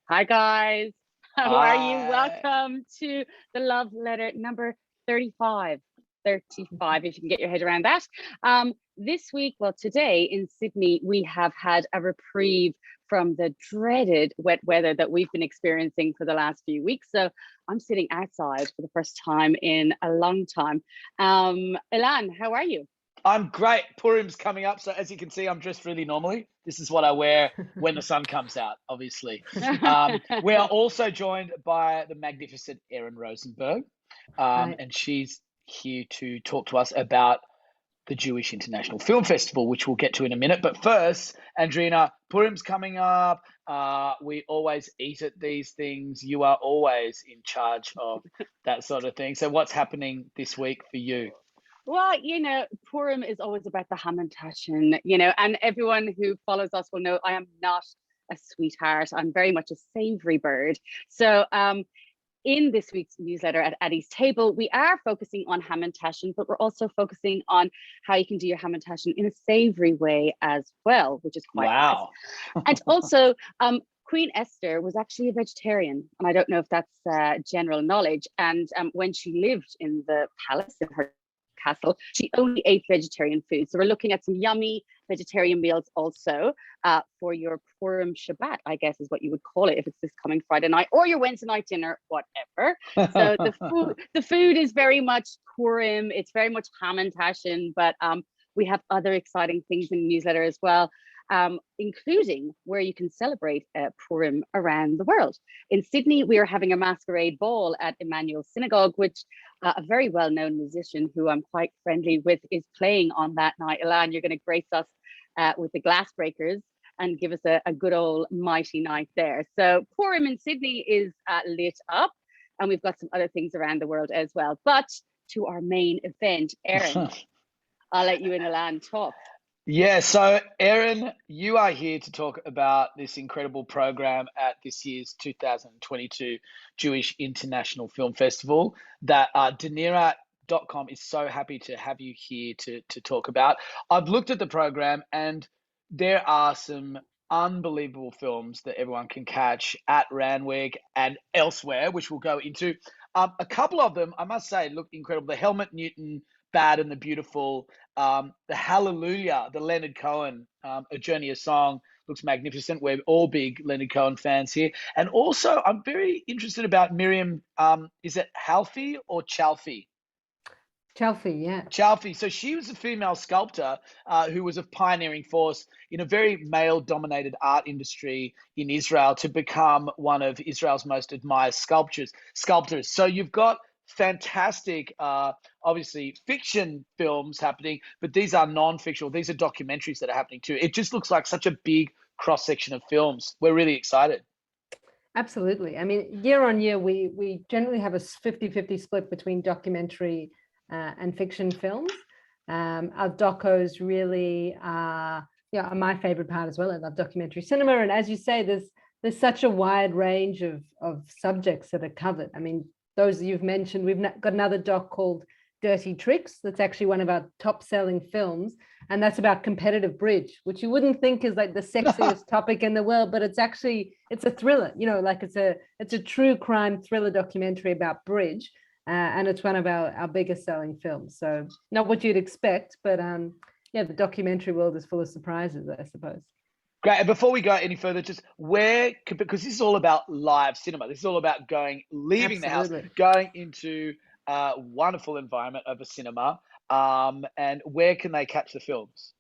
Hi, guys. How are you? Hi. Welcome to the love letter number 35. 35, if you can get your head around that. This week, well, today in Sydney, we have had a reprieve from the dreaded wet weather that we've been experiencing for the last few weeks. So I'm sitting outside for the first time in a long time. Ilan, how are you? I'm great. Purim's coming up, so as you can see, I'm dressed really normally. This is what I wear when the sun comes out, obviously. We are also joined by the magnificent Erin Rosenberg, Hi. and she's here to talk to us about the Jewish International Film Festival, which we'll get to in a minute. But first, Andrina, Purim's coming up. We always eat at these things. You are always in charge of that sort of thing. So what's happening this week for you? Well, Purim is always about the hamantaschen, and everyone who follows us will know I am not a sweetheart. I'm very much a savory bird. So, in this week's newsletter at Addie's Table, we are focusing on hamantaschen, but we're also focusing on how you can do your hamantaschen in a savory way as well, which is quite nice. Wow. And also, Queen Esther was actually a vegetarian, and I don't know if that's general knowledge. And when she lived in the palace in her castle, she only ate vegetarian food. So we're looking at some yummy vegetarian meals also for your Purim Shabbat, I guess is what you would call it if it's this coming Friday night, or your Wednesday night dinner, whatever. So the food is very much Purim. It's very much hamantaschen, but we have other exciting things in the newsletter as well. Including where you can celebrate Purim around the world. In Sydney, we are having a masquerade ball at Emmanuel Synagogue, which a very well-known musician who I'm quite friendly with is playing on that night. Ilan, you're going to grace us with the glass breakers and give us a good old mighty night there. So Purim in Sydney is lit up, and we've got some other things around the world as well. But to our main event, Erin, I'll let you and Ilan talk. Yeah, so Erin, you are here to talk about this incredible program at this year's 2022 Jewish International Film Festival that Dunera.com is so happy to have you here to talk about. I've looked at the program and there are some unbelievable films that everyone can catch at Randwick and elsewhere, which we'll go into. A couple of them, I must say, look incredible. The Helmut Newton, Bad and the Beautiful, the Hallelujah, the Leonard Cohen, A Journey, a Song, looks magnificent. We're all big Leonard Cohen fans here. And also, I'm very interested about Miriam, is it Halfie or Chalfie? Chalfie, yeah. Chalfie. So she was a female sculptor who was a pioneering force in a very male-dominated art industry in Israel to become one of Israel's most admired sculptors. So you've got fantastic, obviously, fiction films happening, but these are non-fictional. These are documentaries that are happening too. It just looks like such a big cross-section of films. We're really excited. Absolutely. I mean, year on year, we generally have a 50-50 split between documentary and fiction films. Our docos really are my favorite part as well. I love documentary cinema. And as you say, there's such a wide range of subjects that are covered. I mean, those you've mentioned, we've got another doc called Dirty Tricks. That's actually one of our top selling films. And that's about competitive bridge, which you wouldn't think is like the sexiest topic in the world, but it's a thriller, like it's a true crime thriller documentary about bridge. And it's one of our biggest selling films. So not what you'd expect, but the documentary world is full of surprises, I suppose. Great. And before we go any further, just because this is all about live cinema. This is all about leaving the house, going into a wonderful environment of a cinema. And where can they catch the films?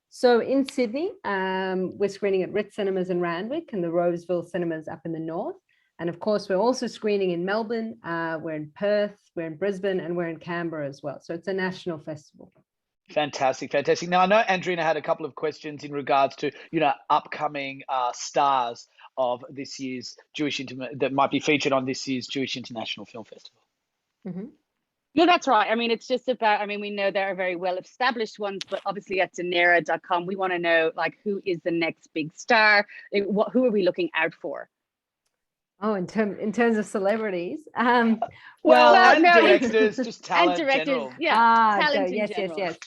So in Sydney, we're screening at Ritz Cinemas in Randwick and the Roseville Cinemas up in the north. And of course, we're also screening in Melbourne, we're in Perth, we're in Brisbane, and we're in Canberra as well. So it's a national festival. Fantastic. Now, I know Andrina had a couple of questions in regards to, upcoming stars of this year's that might be featured on this year's Jewish International Film Festival. Mm-hmm. No, that's right. I mean, it's just about, we know there are very well-established ones, but obviously at Dunera.com, we want to know, who is the next big star? Who are we looking out for? Oh, in terms of celebrities, directors, just talent, and directors, general. Talent in yes.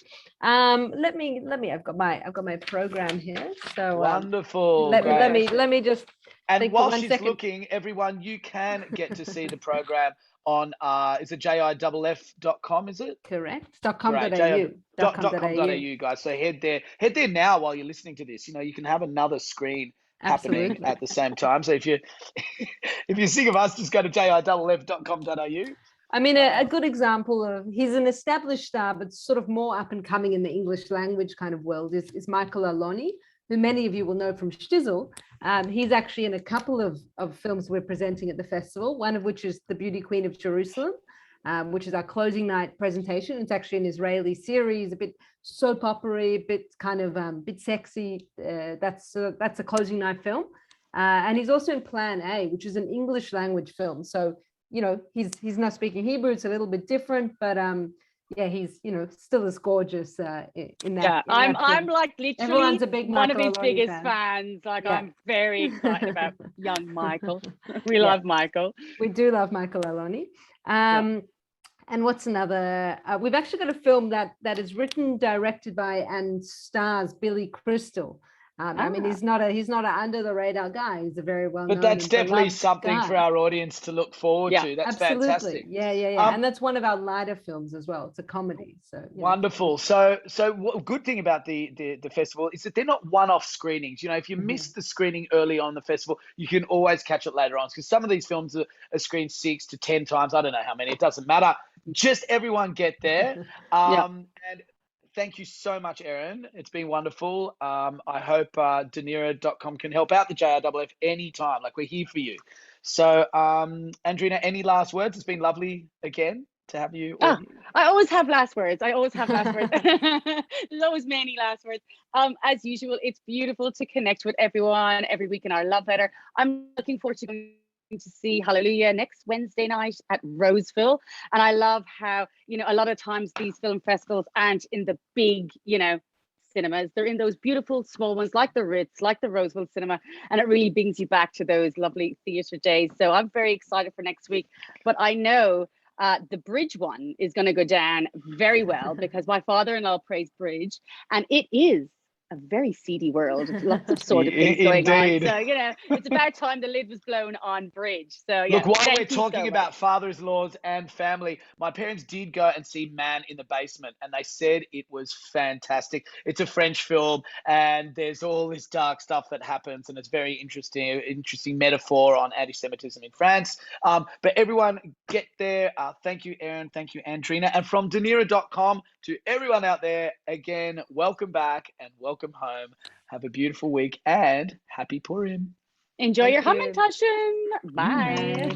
Let me. I've got my program here. So wonderful. let me just And for while 1 she's second. looking, everyone, you can get to see the program on, is it jiff.com, is it? Correct. Great. .com.au. Guys. So head there now while you're listening to this. You know, you can have another screen happening Absolutely. at the same time. So if you're sick of us, just go to jiff.com.au. I mean, a good example of, he's an established star, but sort of more up and coming in the English language kind of world is Michael Aloni, who many of you will know from Shtizzle. He's actually in a couple of films we're presenting at the festival, one of which is The Beauty Queen of Jerusalem, which is our closing night presentation. It's actually an Israeli series, a bit soap opera-y, a bit kind of bit sexy. That's a closing night film. And he's also in Plan A, which is an English language film. So, you know, he's not speaking Hebrew. It's a little bit different, but yeah, he's, you know, still as gorgeous in that. Yeah, in that I'm film. like literally Everyone's a big one of Michael his Aloni biggest fan. fans. Like, Yeah. I'm very excited about young Michael. We Yeah. love Michael. We do love Michael Aloni. And what's another? We've actually got a film that is written, directed by, and stars Billy Crystal. I mean, he's not an under the radar guy. He's a very well known. But that's definitely beloved something guy. for our audience to look forward to. That's absolutely. fantastic. Yeah. And that's one of our lighter films as well. It's a comedy. So wonderful. So good thing about the festival is that they're not one-off screenings. You know, if you miss the screening early on the festival, you can always catch it later on, because some of these films are screened 6 to 10 times. I don't know how many. It doesn't matter. Just everyone get there. And thank you so much, Erin. It's been wonderful. I hope Dunera.com can help out the JRFF anytime. Like, we're here for you. So, Andrina, any last words? It's been lovely again to have you all here. I always have last words. There's always many last words. As usual, it's beautiful to connect with everyone every week in our love letter. I'm looking forward to see Hallelujah next Wednesday night at Roseville. And I love how, you know, a lot of times these film festivals aren't in the big, you know, cinemas. They're in those beautiful small ones like the Ritz, like the Roseville Cinema, and it really brings you back to those lovely theatre days. So I'm very excited for next week. But I know the Bridge one is going to go down very well, because my father-in-law plays Bridge, and it is a very seedy world. Lots of sort of things going on. So, you know, it's about time the lid was blown on Bridge. So, yeah. Look, while we're talking about fathers-in-laws and family, my parents did go and see Man in the Basement, and they said it was fantastic. It's a French film, and there's all this dark stuff that happens, and it's very interesting metaphor on anti-Semitism in France. But everyone, get there. Thank you, Erin. Thank you, Andrina. And from Dunera.com to everyone out there, again, welcome back and welcome home. Have a beautiful week and happy Purim. Enjoy your Hamantaschen. Bye.